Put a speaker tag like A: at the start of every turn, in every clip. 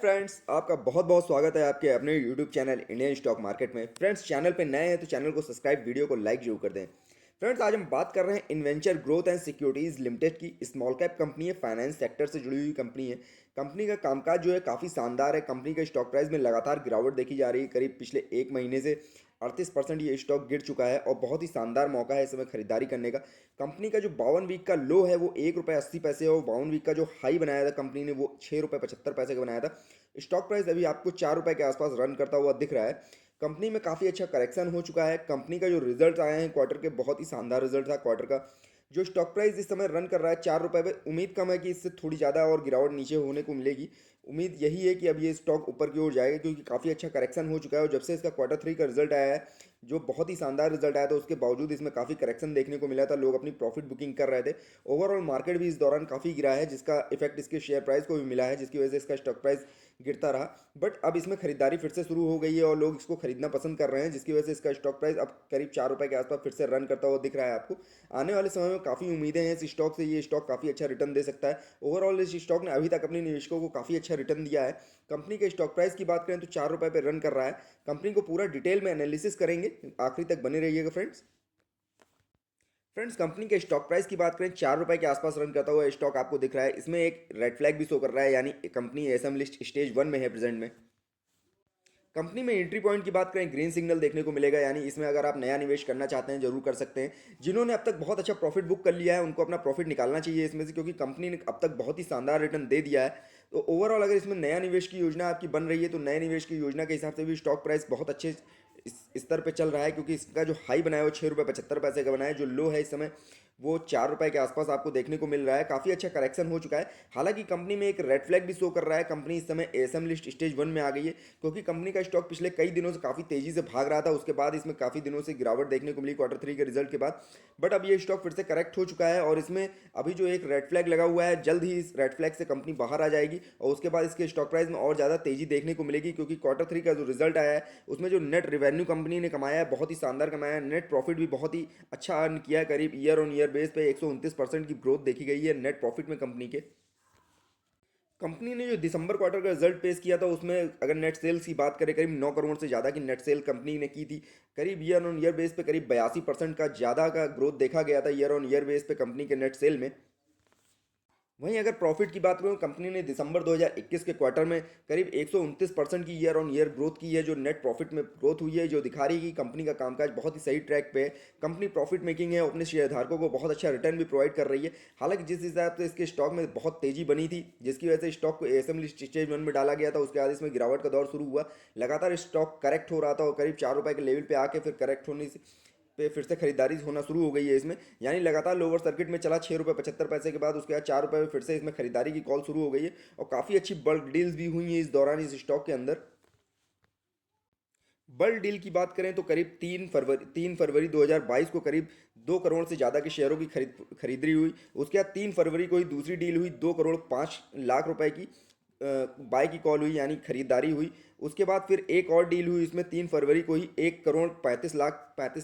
A: Friends, आपका बहुत बहुत स्वागत है आपके अपने YouTube channel Indian stock market में। फ्रेंड्स, चैनल पे नए हैं तो चैनल को सब्सक्राइब, वीडियो को लाइक जरूर कर दें। फ्रेंड्स, आज हम बात कर रहे हैं इन्वेंचर ग्रोथ एंड सिक्योरिटीज़ लिमिटेड की। स्मॉल कैप कंपनी है, फाइनेंस सेक्टर से जुड़ी हुई कंपनी है। कंपनी का कामकाज जो है काफ़ी शानदार है। कंपनी के स्टॉक प्राइस में लगातार गिरावट देखी जा रही है। करीब पिछले एक महीने से 38% ये स्टॉक गिर चुका है और बहुत ही शानदार मौका है इस समय खरीदारी करने का। कंपनी का जो 52 वीक का लो है वो ₹1.80 है और 52 वीक का जो हाई बनाया था कंपनी ने वो ₹6.75 का बनाया था। स्टॉक प्राइस अभी आपको ₹4 के आसपास रन करता हुआ दिख रहा है। कंपनी में काफ़ी अच्छा करेक्शन हो चुका है। कंपनी का जो रिजल्ट आए हैं क्वार्टर के, बहुत ही शानदार रिजल्ट था क्वार्टर का। जो स्टॉक प्राइस इस समय रन कर रहा है ₹4 पे, उम्मीद कम है कि इससे थोड़ी ज़्यादा और गिरावट नीचे होने को मिलेगी। उम्मीद यही है कि अब ये स्टॉक ऊपर की ओर जाएगा क्योंकि काफ़ी अच्छा करेक्शन हो चुका है और जब से इसका क्वार्टर 3 का रिजल्ट आया है, जो बहुत ही शानदार रिजल्ट आया था, उसके बावजूद इसमें काफ़ी करेक्शन देखने को मिला था। लोग अपनी प्रॉफिट बुकिंग कर रहे थे। ओवरऑल मार्केट भी इस दौरान काफ़ी गिरा है, जिसका इफेक्ट इसके शेयर प्राइस को भी मिला है, जिसकी वजह से इसका स्टॉक प्राइस गिरता रहा। बट अब इसमें खरीदारी फिर से शुरू हो गई है और लोग इसको खरीदना पसंद कर रहे हैं, जिसकी वजह से इसका स्टॉक प्राइस अब करीब ₹4 के आसपास फिर से रन करता हुआ दिख रहा है आपको। आने वाले समय में काफ़ी उम्मीदें हैं इस स्टॉक से। ये स्टॉक काफ़ी अच्छा रिटर्न दे सकता है। ओवरऑल इस स्टॉक ने अभी तक अपने निवेशकों को काफ़ी अच्छा रिटर्न दिया है। कंपनी के स्टॉक प्राइस की बात करें तो ₹4 पे रन कर रहा है। कंपनी को पूरा डिटेल में एनालिसिस करेंगे, आखिरी तक बने रहिएगा फ्रेंड्स। कंपनी के स्टॉक प्राइस की बात करें, ₹4 के आसपास रन करता हुआ स्टॉक आपको दिख रहा है। इसमें एक रेड फ्लैग भी शो कर रहा है, यानी कंपनी एसएम लिस्ट स्टेज 1 में है प्रेजेंट में। कंपनी में एंट्री पॉइंट की बात करें, ग्रीन सिग्नल देखने को मिलेगा, यानी इसमें अगर आप नया निवेश करना चाहते हैं जरूर कर सकते हैं। जिन्होंने अब तक बहुत अच्छा प्रॉफिट बुक कर लिया है उनको अपना प्रॉफिट निकालना चाहिए इसमें से, क्योंकि कंपनी ने अब तक बहुत ही शानदार रिटर्न दे दिया है। तो ओवरऑल अगर इसमें नया निवेश की योजना आपकी बन रही है तो नए निवेश की योजना के हिसाब से भी स्टॉक प्राइस बहुत अच्छे स्तर पर चल रहा है, क्योंकि इसका जो हाई बनाया है वो ₹6.75 का बनाया है। जो लो है इस समय वो ₹4 के आसपास आपको देखने को मिल रहा है। काफ़ी अच्छा करेक्शन हो चुका है। हालांकि कंपनी में एक रेड फ्लैग भी शो कर रहा है। कंपनी इस समय एसएम लिस्ट स्टेज 1 में आ गई है, क्योंकि कंपनी का स्टॉक पिछले कई दिनों से काफ़ी तेजी से भाग रहा था। उसके बाद इसमें काफ़ी दिनों से गिरावट देखने को मिली क्वार्टर 3 के रिजल्ट के बाद। बट अब ये स्टॉक फिर से करेक्ट हो चुका है और इसमें अभी जो एक रेड फ्लैग लगा हुआ है, जल्द ही इस रेड फ्लैग से कंपनी बाहर आ जाएगी और उसके बाद इसके स्टॉक प्राइस में और ज़्यादा तेजी देखने को मिलेगी, क्योंकि क्वार्टर 3 का जो रिजल्ट आया है उसमें जो नेट रेवेन्यू कंपनी ने कमाया है बहुत ही शानदार कमाया है। नेट प्रॉफिट भी बहुत ही अच्छा अर्न किया है। करीब ईयर ऑन ईयर बेस पे 129% की ग्रोथ देखी गई है नेट प्रॉफिट में कंपनी के। कंपनी ने जो दिसंबर क्वार्टर का रिजल्ट पेश किया था उसमें अगर नेट सेल्स की बात करें, करीब 9 करोड़ से ज़्यादा की नेट सेल कंपनी ने की थी। करीब ईयर ऑन ईयर बेस पे करीब 82% का ज़्यादा का ग्रोथ देखा गया था ईयर ऑन ईयर बेस पे कंपनी के नेट सेल में। वहीं अगर प्रॉफिट की बात करूं, कंपनी ने दिसंबर 2021 के क्वार्टर में करीब 129% की ईयर ऑन ईयर ग्रोथ की है। जो नेट प्रॉफिट में ग्रोथ हुई है, जो दिखा रही है कि कंपनी का कामकाज बहुत ही सही ट्रैक पे है। कंपनी प्रॉफिट मेकिंग है, अपने शेयरधारकों को बहुत अच्छा रिटर्न भी प्रोवाइड कर रही है। हालांकि जिस हिसाब से इसके स्टॉक में बहुत तेजी बनी थी, जिसकी वजह से स्टॉक को एसएम स्टेज 1 में डाला गया था, उसके बाद इसमें गिरावट का दौर शुरू हुआ। लगातार स्टॉक करेक्ट हो रहा था और करीब ₹4 के लेवल पे आके फिर करेक्ट होने से पे फिर से खरीदारी होना शुरू हो गई है इसमें। यानी लगातार लोअर सर्किट में चला ₹6.75 के बाद, उसके बाद ₹4 पे फिर से इसमें खरीदारी की कॉल शुरू हो गई है और काफ़ी अच्छी बल्क डील्स भी हुई हैं इस दौरान इस स्टॉक के अंदर। बल्क डील की बात करें तो करीब 3 फरवरी 2022 को करीब 2 करोड़ से ज़्यादा के शेयरों की खरीदरी हुई। उसके बाद 3 फरवरी को ही दूसरी डील हुई, 2 करोड़ 5 लाख रुपए की बाय की कॉल हुई, यानी खरीदारी हुई। उसके बाद फिर एक और डील हुई, इसमें 3 फरवरी को ही 1 करोड़ 35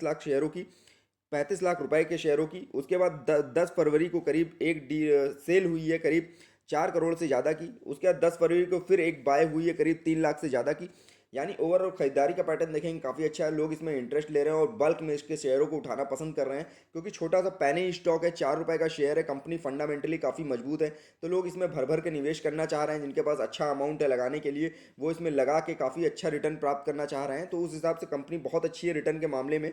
A: लाख शेयरों की, 35 लाख रुपए के शेयरों की। उसके बाद 10 फरवरी को करीब एक डी सेल हुई है करीब 4 करोड़ से ज़्यादा की। उसके बाद 10 फरवरी को फिर एक बाय हुई है करीब 3 लाख से ज़्यादा की। यानी ओवरऑल खरीदारी का पैटर्न देखेंगे काफ़ी अच्छा है। लोग इसमें इंटरेस्ट ले रहे हैं और बल्क में इसके शेयरों को उठाना पसंद कर रहे हैं, क्योंकि छोटा सा पैनी स्टॉक है, ₹4 का शेयर है, कंपनी फंडामेंटली काफ़ी मजबूत है। तो लोग इसमें भर भर के निवेश करना चाह रहे हैं। जिनके पास अच्छा अमाउंट है लगाने के लिए, वो इसमें लगा के काफ़ी अच्छा रिटर्न प्राप्त करना चाह रहे हैं। तो उस हिसाब से कंपनी बहुत अच्छी है रिटर्न के मामले में।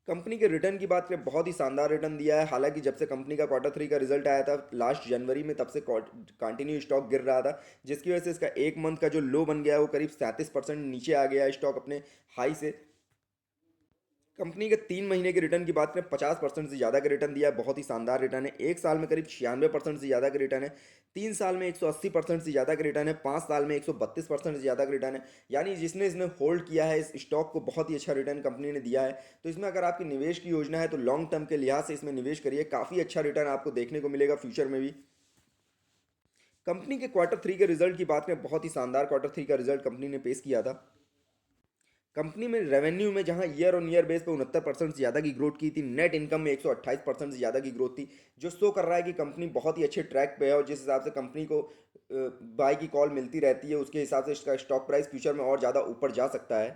A: कंपनी के रिटर्न की बात करें, बहुत ही शानदार रिटर्न दिया है। हालांकि जब से कंपनी का क्वार्टर 3 का रिजल्ट आया था लास्ट जनवरी में, तब से कंटिन्यू स्टॉक गिर रहा था, जिसकी वजह से इसका एक मंथ का जो लो बन गया है वो करीब 37% नीचे आ गया है स्टॉक अपने हाई से। कंपनी के 3 महीने के रिटर्न की बात करें, 50% से ज़्यादा का रिटर्न दिया है, बहुत ही शानदार रिटर्न है। एक साल में करीब 96% से ज़्यादा का रिटर्न है। 3 साल में 180% से ज़्यादा का रिटर्न है। 5 साल में 132% से ज़्यादा का रिटर्न है। यानी जिसने इसने होल्ड किया है इस स्टॉक को, बहुत ही अच्छा रिटर्न कंपनी ने दिया है। तो इसमें अगर आपकी निवेश की योजना है तो लॉन्ग टर्म के लिहाज से इसमें निवेश करिए, काफ़ी अच्छा रिटर्न आपको देखने को मिलेगा फ्यूचर में भी। कंपनी के क्वार्टर 3 के रिजल्ट की बात करें, बहुत ही शानदार क्वार्टर 3 का रिजल्ट कंपनी ने पेश किया था। कंपनी में रेवेन्यू में जहां ईयर ऑन ईयर बेस पे 69% से ज़्यादा की ग्रोथ की थी, नेट इनकम में 128% से ज़्यादा की ग्रोथ थी, जो शो कर रहा है कि कंपनी बहुत ही अच्छे ट्रैक पे है। और जिस हिसाब से कंपनी को बाय की कॉल मिलती रहती है, उसके हिसाब से इसका स्टॉक प्राइस फ्यूचर में और ज़्यादा ऊपर जा सकता है।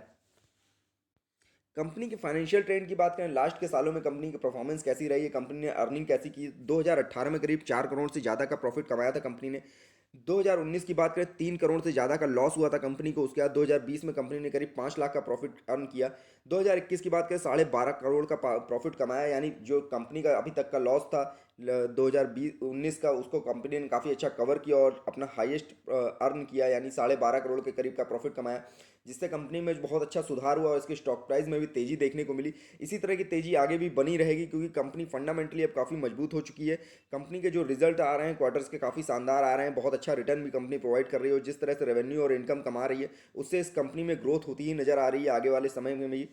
A: कंपनी के फाइनेंशियल ट्रेंड की बात करें, लास्ट के सालों में कंपनी की परफॉर्मेंस कैसी रही है, कंपनी ने अर्निंग कैसी की। 2018 में करीब 4 करोड़ से ज़्यादा का प्रॉफिट कमाया था कंपनी ने। 2019 की बात करें, 3 करोड़ से ज़्यादा का लॉस हुआ था कंपनी को। उसके बाद 2020 में कंपनी ने करीब 5 लाख का प्रॉफिट अर्न किया। 2021 की बात करें, 12.5 करोड़ का प्रॉफिट कमाया, यानी जो कंपनी का अभी तक का लॉस था 2020-19 का, उसको कंपनी ने काफ़ी अच्छा कवर किया और अपना हाईएस्ट अर्न किया, यानी 12.5 करोड़ के करीब का प्रॉफिट कमाया, जिससे कंपनी में बहुत अच्छा सुधार हुआ और इसके स्टॉक प्राइस में भी तेज़ी देखने को मिली। इसी तरह की तेज़ी आगे भी बनी रहेगी, क्योंकि कंपनी फंडामेंटली अब काफ़ी मजबूत हो चुकी है। कंपनी के जो रिजल्ट आ रहे हैं क्वार्टर्स के, काफ़ी शानदार आ रहे हैं, बहुत अच्छा रिटर्न भी कंपनी प्रोवाइड कर रही है। और जिस तरह से रेवेन्यू और इनकम कमा रही है, उससे इस कंपनी में ग्रोथ होती ही नजर आ रही है आगे वाले समय में भी।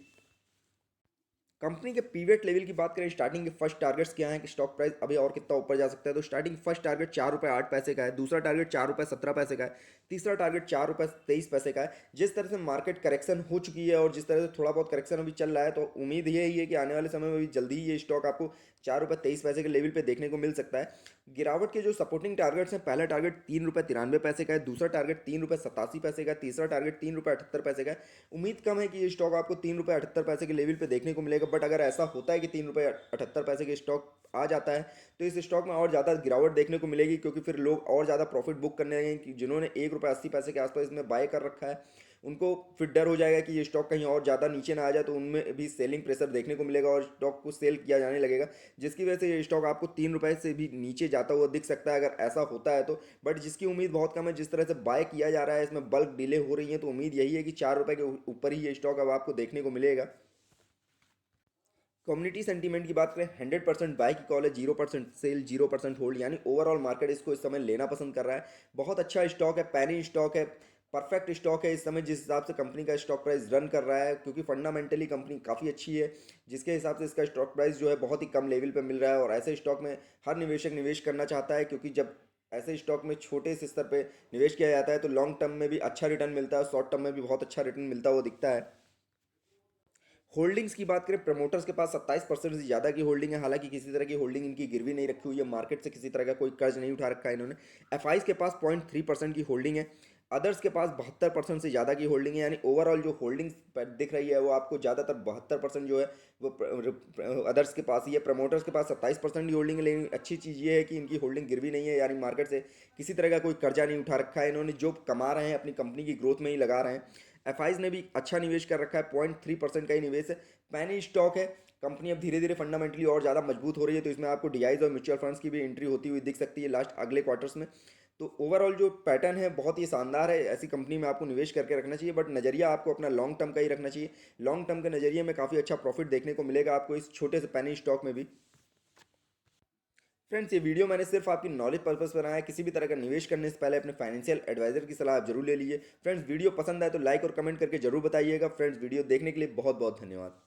A: कंपनी के पीवेट लेवल की बात करें, स्टार्टिंग के फर्स्ट टारगेट्स क्या हैं कि स्टॉक प्राइस अभी और कितना ऊपर जा सकता है, तो स्टार्टिंग फर्स्ट टारगेट 4 रुपये 8 पैसे का है, दूसरा टारगेट 4 रुपये 17 पैसे का है, तीसरा टारगेट 4 रुपये 23 पैसे का है। जिस तरह से मार्केट करेक्शन हो चुकी है और जिस तरह से थोड़ा बहुत करेक्शन अभी चल रहा है, तो उम्मीद यही है कि आने वाले समय में भी जल्दी ही ये स्टॉक आपको 4 रुपये 23 पैसे के लेवल पे देखने को मिल सकता है। गिरावट के जो सपोर्टिंग टारगेट्स हैं, पहला टारगेट 3 रुपये 93 पैसे का है, दूसरा टारगेट 3 रुपये 87 पैसे का है, तीसरा टारगेट 3 रुपये 78 पैसे का है। उम्मीद कम है कि ये स्टॉक आपको 3 रुपये 78 पैसे के लेवल पे देखने को मिलेगा, बट अगर ऐसा होता है कि 3 रुपये 78 पैसे के स्टॉक आ जाता है, तो इस स्टॉक में और ज़्यादा गिरावट देखने को मिलेगी, क्योंकि फिर लोग और ज़्यादा प्रॉफिट बुक करने लगेंगे कि जिन्होंने 1 रुपये 80 पैसे के आसपास इसमें बाय कर रखा है, उनको फिर डर हो जाएगा कि ये स्टॉक कहीं और ज़्यादा नीचे ना आ जाए, तो उनमें भी सेलिंग प्रेशर देखने को मिलेगा और स्टॉक को सेल किया जाने लगेगा, जिसकी वजह से ये स्टॉक आपको 3 रुपये से भी नीचे जाता हुआ दिख सकता है अगर ऐसा होता है तो। बट जिसकी उम्मीद बहुत कम है, जिस तरह से बाय किया जा रहा है, इसमें बल्क डिले हो रही है, तो उम्मीद यही है कि 4 रुपये के ऊपर ही ये स्टॉक अब आपको देखने को मिलेगा। कम्युनिटी सेंटीमेंट की बात करें, 100% बाय की कॉल है, 0% सेल 0% होल्ड, यानी ओवरऑल मार्केट इसको इस समय लेना पसंद कर रहा है। बहुत अच्छा स्टॉक है, पैनी स्टॉक है, परफेक्ट स्टॉक है इस समय जिस हिसाब से कंपनी का स्टॉक प्राइस रन कर रहा है, क्योंकि फंडामेंटली कंपनी काफ़ी अच्छी है, जिसके हिसाब से इसका स्टॉक प्राइस जो है बहुत ही कम लेवल पे मिल रहा है। और ऐसे स्टॉक में हर निवेशक निवेश करना चाहता है, क्योंकि जब ऐसे स्टॉक में छोटे से स्तर पे निवेश किया जाता है, तो लॉन्ग टर्म में भी अच्छा रिटर्न मिलता है, शॉर्ट टर्म में भी बहुत अच्छा रिटर्न मिलता हुआ दिखता है। होल्डिंग्स की बात करें, प्रमोटर्स के पास 27% से ज़्यादा की होल्डिंग है, हालांकि किसी तरह की होल्डिंग इनकी गिरवी नहीं रखी हुई है, मार्केट से किसी तरह का कोई कर्ज नहीं उठा रखा है इन्होंने। एफआईज के पास 0.3% की होल्डिंग है। अदर्स के पास 72% से ज़्यादा की होल्डिंग है, यानी ओवरऑल जो होल्डिंग्स दिख रही है वो आपको ज़्यादातर 72% जो है वो अदर्स के पास ही है। प्रमोटर्स के पास 27% की होल्डिंग है, लेकिन अच्छी चीज़ ये है कि इनकी होल्डिंग गिरवी नहीं है, यानी मार्केट से किसी तरह का कोई कर्जा नहीं उठा रखा है, इन्होंने जो कमा रहे हैं अपनी कंपनी की ग्रोथ में ही लगा रहे हैं। एफआईज ने भी अच्छा निवेश कर रखा है, 0.3% का ही निवेश है। पैनी स्टॉक है, कंपनी अब धीरे धीरे फंडामेंटली और ज़्यादा मजबूत हो रही है, तो इसमें आपको डीआईज और म्यूचुअल फंड्स की भी एंट्री होती हुई दिख सकती है लास्ट अगले क्वार्टर्स में। तो ओवरऑल जो पैटर्न है बहुत ही शानदार है, ऐसी कंपनी में आपको निवेश करके रखना चाहिए, बट नज़रिया आपको अपना लॉन्ग टर्म का ही रखना चाहिए। लॉन्ग टर्म के नज़रिए में काफ़ी अच्छा प्रॉफिट देखने को मिलेगा आपको इस छोटे से पैनी स्टॉक में भी। फ्रेंड्स, ये वीडियो मैंने सिर्फ आपकी नॉलेज पर्पस पर बनाया है, किसी भी तरह का निवेश करने से पहले अपने फाइनेंशियल एडवाइजर की सलाह आप जरूर ले लीजिए। फ्रेंड्स, वीडियो पसंद आए तो लाइक और कमेंट करके जरूर बताइएगा। फ्रेंड्स, वीडियो देखने के लिए बहुत बहुत धन्यवाद।